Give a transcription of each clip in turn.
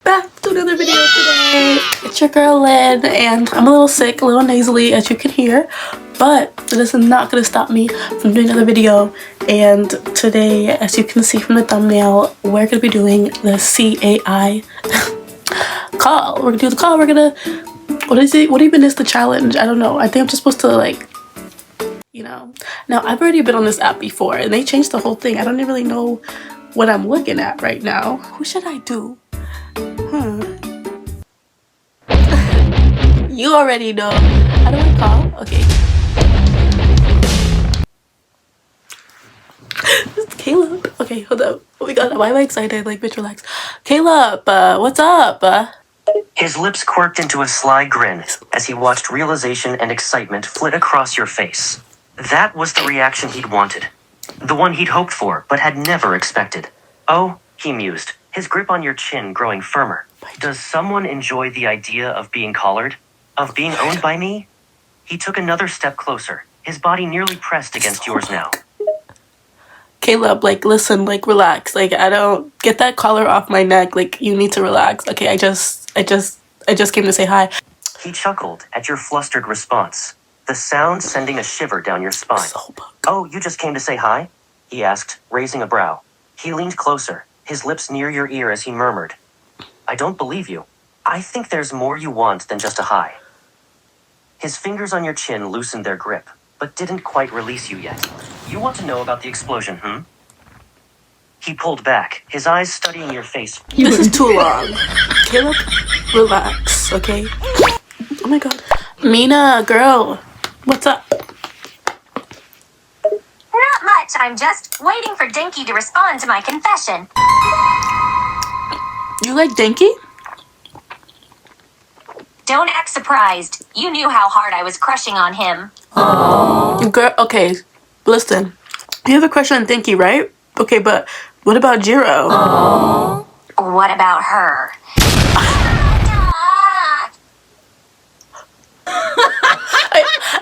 Back to another video today. It's your girl Lynn, and I'm a little sick, a little nasally, as you can hear, but this is not going to stop me from doing another video. And today, as you can see from the thumbnail, we're going to be doing the C.A.I. call. We're going to do the call. We're going to, what even is the challenge? I don't know. I think I'm just supposed to, like, you know. Now, I've already been on this app before, and they changed the whole thing. I don't really know what I'm looking at right now. Who should I do? You already know. How do I call? Okay. This is Caleb. Okay, hold up. Oh my god, why am I excited? Like, bitch, relax. Caleb, what's up? His lips quirked into a sly grin as he watched realization and excitement flit across your face. That was the reaction he'd wanted. The one he'd hoped for, but had never expected. Oh, he mused, his grip on your chin growing firmer. Does someone enjoy the idea of being collared? Of being owned by me? He took another step closer, his body nearly pressed against yours now. Caleb, like, listen, like, relax. Like, I don't get that collar off my neck. Like, you need to relax. Okay, I just came to say hi. He chuckled at your flustered response, the sound sending a shiver down your spine. Oh, you just came to say hi? He asked, raising a brow. He leaned closer, his lips near your ear as he murmured, I don't believe you. I think there's more you want than just a hi. His fingers on your chin loosened their grip, but didn't quite release you yet. You want to know about the explosion, He pulled back, his eyes studying your face. This is too long. Caleb, relax, okay? Oh my god. Mina, girl, what's up? Not much. I'm just waiting for Dinky to respond to my confession. You like Dinky? Don't act surprised. You knew how hard I was crushing on him. Girl, okay, listen. You have a crush on Dinky, right? Okay, but what about Jiro? What about her?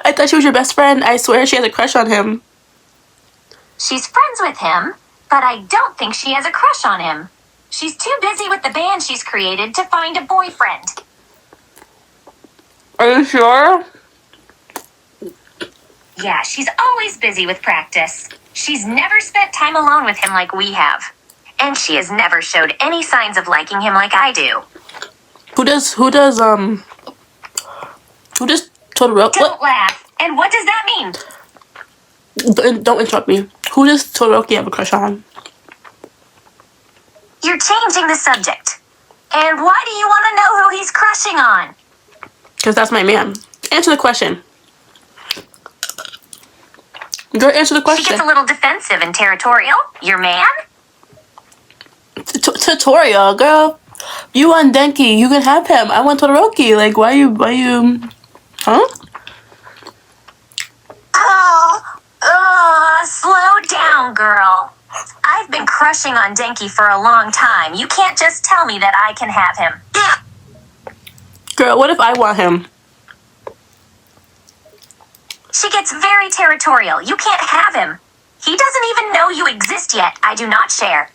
I thought she was your best friend. I swear she has a crush on him. She's friends with him, but I don't think she has a crush on him. She's too busy with the band she's created to find a boyfriend. Are you sure? Yeah, she's always busy with practice. She's never spent time alone with him like we have. And she has never showed any signs of liking him like I do. Who does Todoroki? Don't laugh. And what does that mean? Don't interrupt me. Who does Todoroki have a crush on? You're changing the subject. And why do you want to know who he's crushing on? Because that's my man. Answer the question. Girl, answer the question. She gets a little defensive and territorial. Your man? Tutorial, girl. You want Denki, you can have him. I want Todoroki. Like, why you, huh? Slow down, girl. I've been crushing on Denki for a long time. You can't just tell me that I can have him. Girl, what if I want him? She gets very territorial. You can't have him. He doesn't even know you exist yet. I do not share.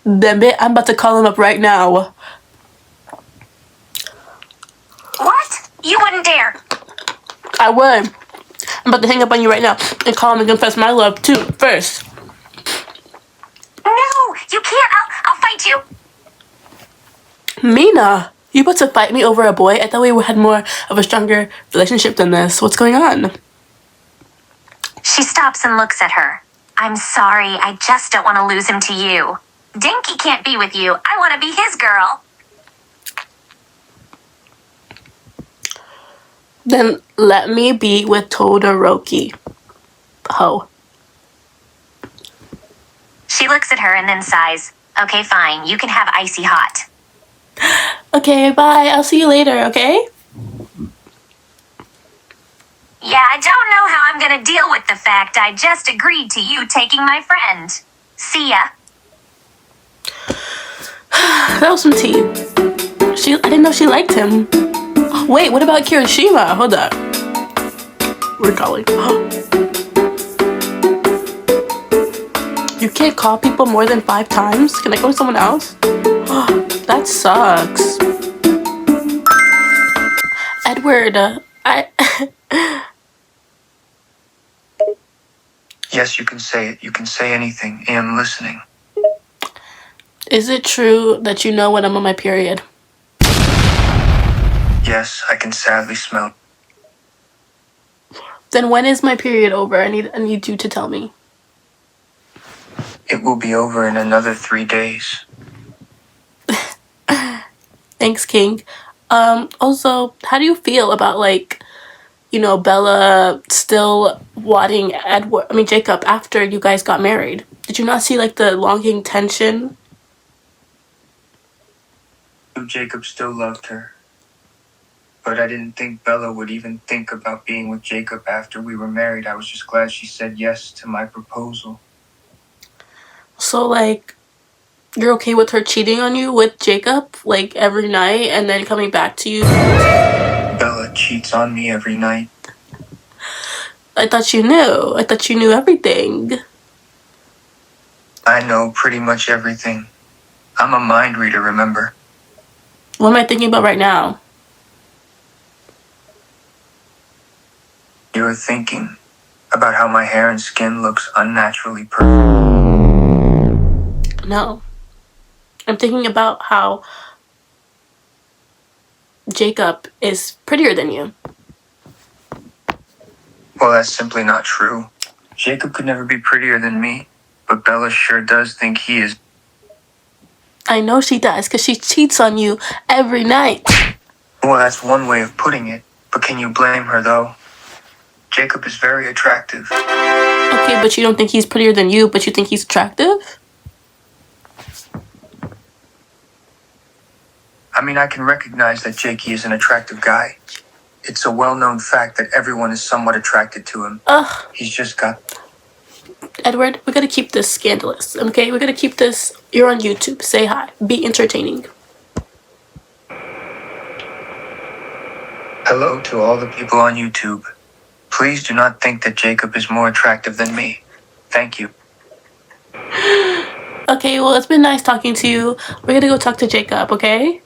Damn it, I'm about to call him up right now. What? You wouldn't dare. I would. I'm about to hang up on you right now and call him and confess my love too, first. No, you can't. I'll fight you. Mina, you about to fight me over a boy? I thought we had more of a stronger relationship than this. What's going on? She stops and looks at her. I'm sorry, I just don't want to lose him to you. Dinky can't be with you. I want to be his girl. Then let me be with Todoroki. Ho. She looks at her and then sighs. Okay, fine. You can have icy hot. Okay, bye. I'll see you later, okay? Yeah, I don't know how I'm gonna deal with the fact I just agreed to you taking my friend. See ya. That was some tea. I didn't know she liked him. Wait, what about Kirishima? Hold up. We're calling. You can't call people more than 5 times? Can I go to someone else? That sucks. Edward, I... Yes, you can say it. You can say anything. I am listening. Is it true that you know when I'm on my period? Yes, I can sadly smell. Then when is my period over? I need you to tell me. It will be over in another 3 days. Thanks, King. Also, how do you feel about, like, you know, Bella still wanting Jacob after you guys got married? Did you not see, like, the longing tension? Jacob still loved her. But I didn't think Bella would even think about being with Jacob after we were married. I was just glad she said yes to my proposal. So, like, you're okay with her cheating on you with Jacob, like, every night and then coming back to you? Bella cheats on me every night. I thought you knew. I thought you knew everything. I know pretty much everything. I'm a mind reader, remember? What am I thinking about right now? You're thinking about how my hair and skin looks unnaturally perfect. No. I'm thinking about how Jacob is prettier than you. Well, that's simply not true. Jacob could never be prettier than me, but Bella sure does think he is. I know she does, because she cheats on you every night. Well, that's one way of putting it, but can you blame her, though? Jacob is very attractive. Okay, but you don't think he's prettier than you, but you think he's attractive? I mean, I can recognize that Jakey is an attractive guy. It's a well-known fact that everyone is somewhat attracted to him. Ugh. He's just got... Edward, we gotta keep this scandalous, okay? We gotta keep this... You're on YouTube. Say hi. Be entertaining. Hello to all the people on YouTube. Please do not think that Jacob is more attractive than me. Thank you. Okay, well, it's been nice talking to you. We're gonna go talk to Jacob, okay?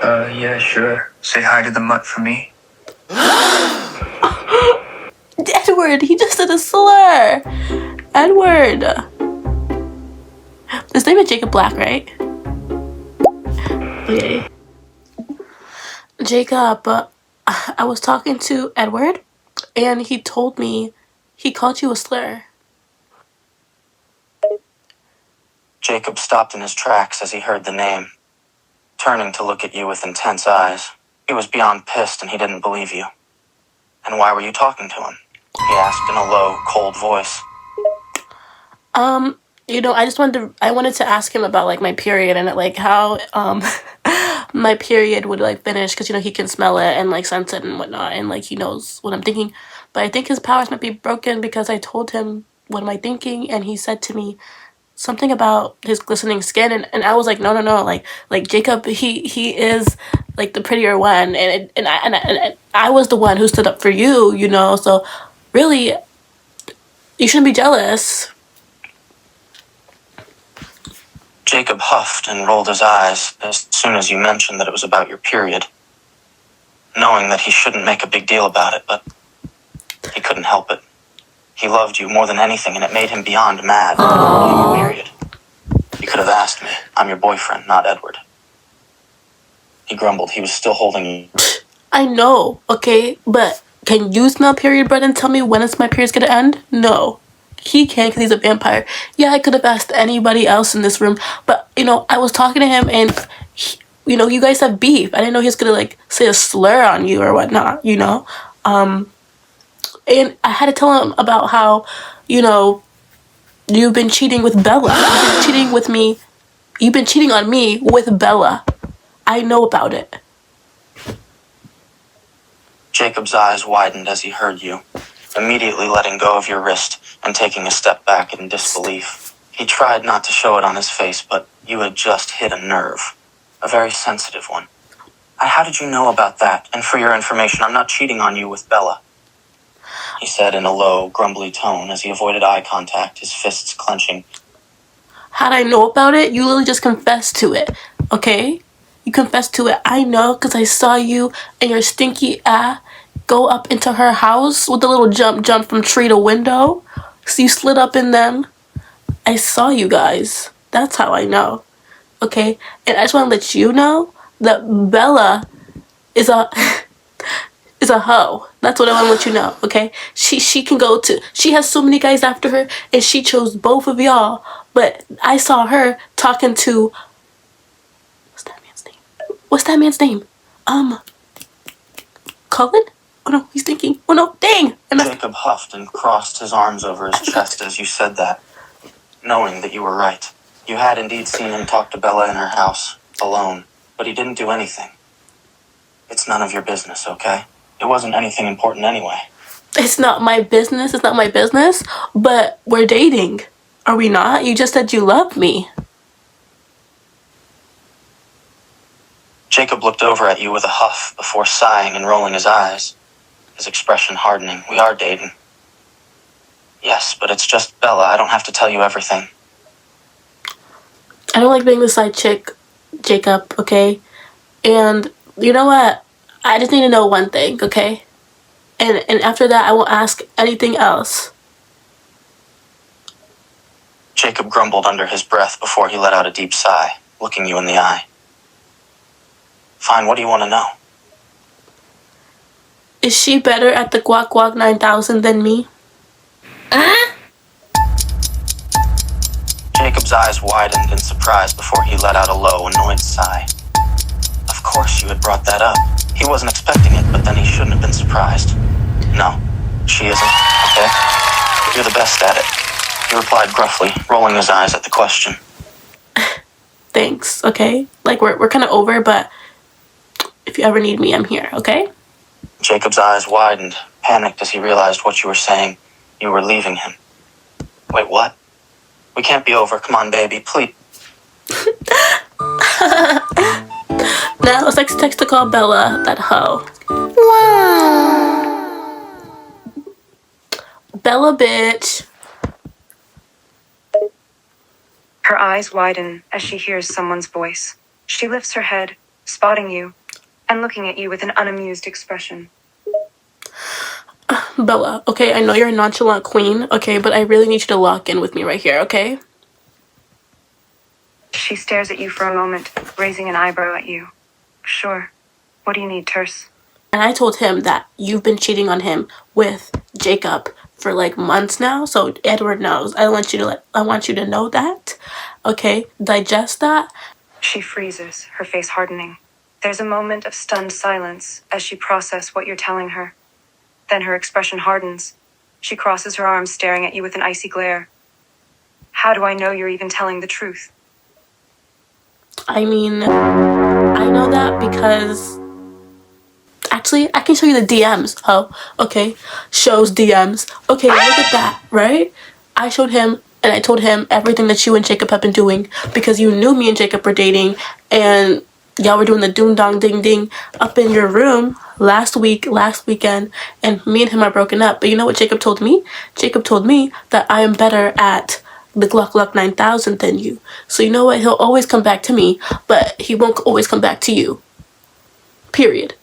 Yeah, sure. Say hi to the mutt for me. Edward, he just did a slur. Edward. His name is Jacob Black, right? Okay. Jacob, I was talking to Edward, and he told me he called you a slur. Jacob stopped in his tracks as he heard the name, turning to look at you with intense eyes. He was beyond pissed and he didn't believe you. And why were you talking to him? He asked in a low, cold voice. You know, I wanted to ask him about, like, my period and, like, how, my period would, like, finish, because, you know, he can smell it and, like, sense it and whatnot, and, like, he knows what I'm thinking. But I think his powers might be broken because I told him what am I thinking, and he said to me something about his glistening skin, and I was like, no, like Jacob, he is, like, the prettier one, and I was the one who stood up for you, you know, so really, you shouldn't be jealous. Jacob huffed and rolled his eyes as soon as you mentioned that it was about your period, knowing that he shouldn't make a big deal about it, but he couldn't help it. He loved you more than anything, and it made him beyond mad that you were on your period. You could have asked me. I'm your boyfriend, not Edward. He grumbled. He was still holding you. I know, okay, but can you smell period blood and tell me when is my period's gonna end? No. He can't because he's a vampire. Yeah, I could have asked anybody else in this room, but, you know, I was talking to him and, you know, you guys have beef. I didn't know he was gonna, like, say a slur on you or whatnot, you know? And I had to tell him about how, you know, you've been cheating with Bella. You've been cheating with me. You've been cheating on me with Bella. I know about it. Jacob's eyes widened as he heard you, immediately letting go of your wrist and taking a step back in disbelief. He tried not to show it on his face, but you had just hit a nerve, a very sensitive one. How did you know about that? And for your information, I'm not cheating on you with Bella, he said in a low, grumbly tone as he avoided eye contact, his fists clenching. How'd I know about it? You literally just confessed to it, okay? You confessed to it. I know because I saw you and your stinky ass go up into her house with a little jump from tree to window. So you slid up in them. I saw you guys. That's how I know, okay? And I just want to let you know that Bella is a is a hoe. That's what I want to let you know, okay? She can go to, she has so many guys after her, and she chose both of y'all. But I saw her talking to, what's that man's name? What's that man's name? Cullen? Oh no, he's thinking. Oh no, dang! Jacob huffed and crossed his arms over his chest as you said that, knowing that you were right. You had indeed seen him talk to Bella in her house, alone, but he didn't do anything. It's none of your business, okay? It wasn't anything important anyway. It's not my business. It's not my business. But we're dating. Are we not? You just said you love me. Jacob looked over at you with a huff before sighing and rolling his eyes, his expression hardening. We are dating. Yes, but it's just Bella. I don't have to tell you everything. I don't like being the side chick, Jacob, okay? And you know what? I just need to know one thing, okay? And after that, I won't ask anything else. Jacob grumbled under his breath before he let out a deep sigh, looking you in the eye. Fine, what do you want to know? Is she better at the Guac Guac 9000 than me? Jacob's eyes widened in surprise before he let out a low, annoyed sigh. Of course you had brought that up. He wasn't expecting it, but then he shouldn't have been surprised. No, she isn't, okay? You're the best at it. He replied gruffly, rolling his eyes at the question. Thanks, okay? Like, we're kind of over, but if you ever need me, I'm here, okay? Jacob's eyes widened, panicked as he realized what you were saying. You were leaving him. Wait, what? We can't be over. Come on, baby, please. Now let's text to call Bella, that hoe. Bella, bitch. Her eyes widen as she hears someone's voice. She lifts her head, spotting you, and looking at you with an unamused expression. Bella, okay, I know you're a nonchalant queen, okay, but I really need you to lock in with me right here, okay? She stares at you for a moment, raising an eyebrow at you. Sure. What do you need, Terse? And I told him that you've been cheating on him with Jacob for like months now, so Edward knows. I want you to know that, okay? Digest that. She freezes, her face hardening. There's a moment of stunned silence as she processes what you're telling her. Then her expression hardens. She crosses her arms, staring at you with an icy glare. How do I know you're even telling the truth? I mean, I know that because... Actually, I can show you the DMs, ho. Okay? Shows DMs. Okay, look at that, right? I showed him, and I told him everything that you and Jacob have been doing because you knew me and Jacob were dating, and y'all were doing the doom dong ding ding up in your room last weekend, and me and him are broken up. But you know what Jacob told me? Jacob told me that I am better at the Gluck Gluck 9000 than you. So you know what? He'll always come back to me, but he won't always come back to you. Period.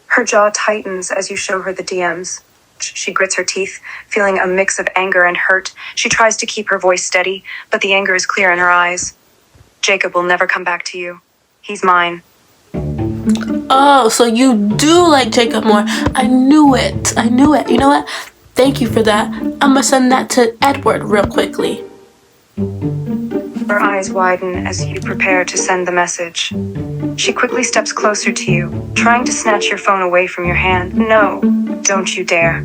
Her jaw tightens as you show her the DMs. She grits her teeth, feeling a mix of anger and hurt. She tries to keep her voice steady, but the anger is clear in her eyes. Jacob will never come back to you. He's mine. Oh, so you do like Jacob more. I knew it. You know what? Thank you for that. I'm gonna send that to Edward real quickly. Her eyes widen as you prepare to send the message. She quickly steps closer to you, trying to snatch your phone away from your hand. No, don't you dare.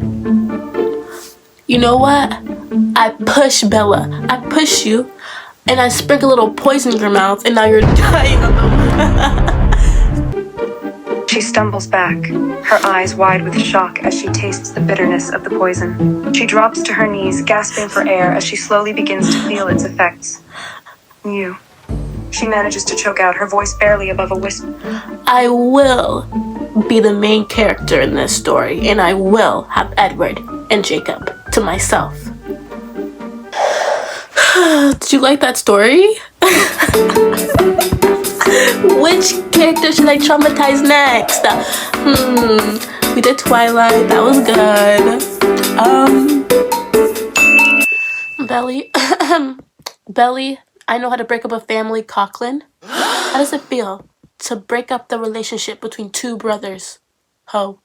You know what? I push Bella. I push you, and I sprinkle a little poison in your mouth, and now you're dying on the... She stumbles back, her eyes wide with shock as she tastes the bitterness of the poison. She drops to her knees, gasping for air as she slowly begins to feel its effects. You. She manages to choke out, her voice barely above a whisper. I will be the main character in this story, and I will have Edward and Jacob to myself. Did you like that story? Which character should I traumatize next? We did Twilight. That was good. Belly. Belly, I know how to break up a family, Coughlin. How does it feel to break up the relationship between two brothers? Ho.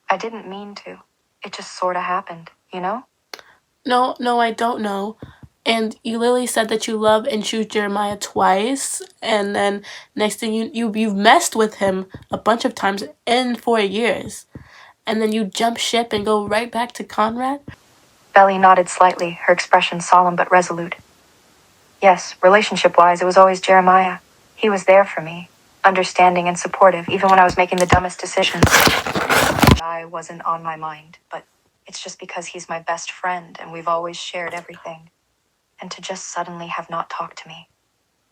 I didn't mean to. It just sort of happened, you know? No, I don't know. And you literally said that you love and choose Jeremiah twice, and then next thing you've messed with him a bunch of times in 4 years, and then you jump ship and go right back to Conrad. Belly nodded slightly, her expression solemn but resolute. Yes, relationship-wise, it was always Jeremiah. He was there for me, understanding and supportive, even when I was making the dumbest decisions. I wasn't on my mind, but it's just because he's my best friend and we've always shared everything. And to just suddenly have not talked to me.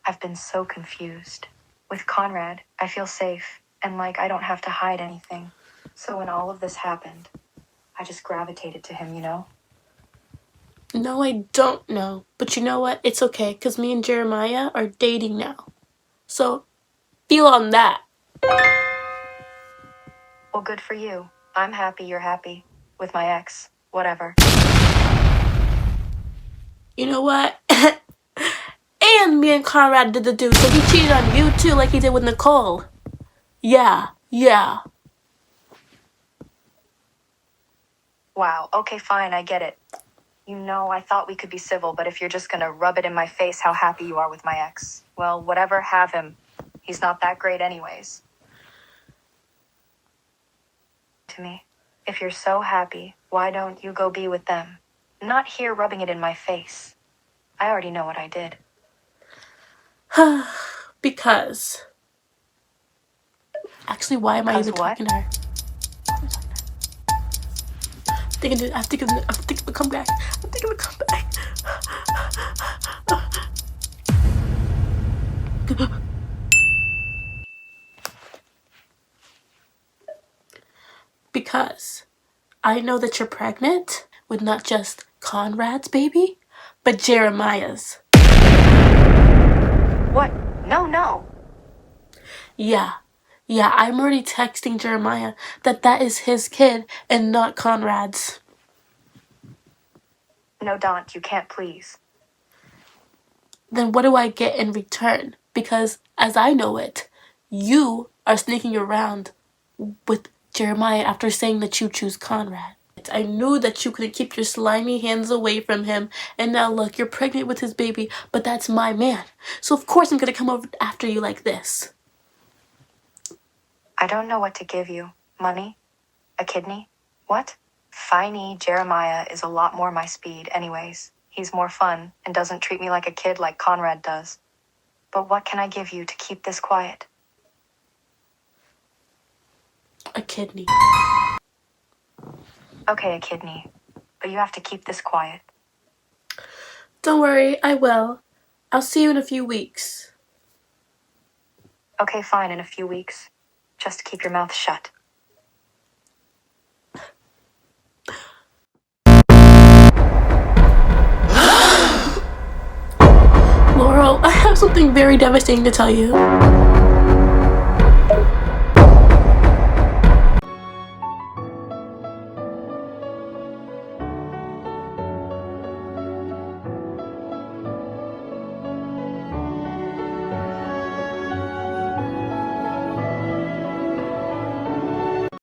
I've been so confused. With Conrad, I feel safe and like I don't have to hide anything. So when all of this happened, I just gravitated to him, you know? No, I don't know. But you know what? It's okay, because me and Jeremiah are dating now. So, feel on that. Well, good for you. I'm happy you're happy. With my ex. Whatever. You know what? And me and Conrad did the do, so he cheated on you too, like he did with Nicole. Yeah. Wow, okay, fine, I get it. You know, I thought we could be civil, but if you're just gonna rub it in my face how happy you are with my ex, well, whatever, have him. He's not that great anyways. To me, if you're so happy, why don't you go be with them? Not here rubbing it in my face. I already know what I did. Because. Actually, why am I even talking to her? I'm thinking of a comeback. Because I know that you're pregnant with not just Conrad's baby, but Jeremiah's. What? No. Yeah, I'm already texting Jeremiah that is his kid and not Conrad's. No, Daunt, you can't please. Then what do I get in return? Because, as I know it, you are sneaking around with Jeremiah after saying that you choose Conrad. I knew that you couldn't keep your slimy hands away from him, and now look, you're pregnant with his baby, but that's my man. So of course I'm gonna come over after you like this. I don't know what to give you. Money? A kidney? What? Finey Jeremiah is a lot more my speed anyways. He's more fun and doesn't treat me like a kid like Conrad does. But what can I give you to keep this quiet? A kidney. Okay, a kidney. But you have to keep this quiet. Don't worry, I will. I'll see you in a few weeks. Okay, fine, in a few weeks. Just keep your mouth shut. Laurel, I have something very devastating to tell you.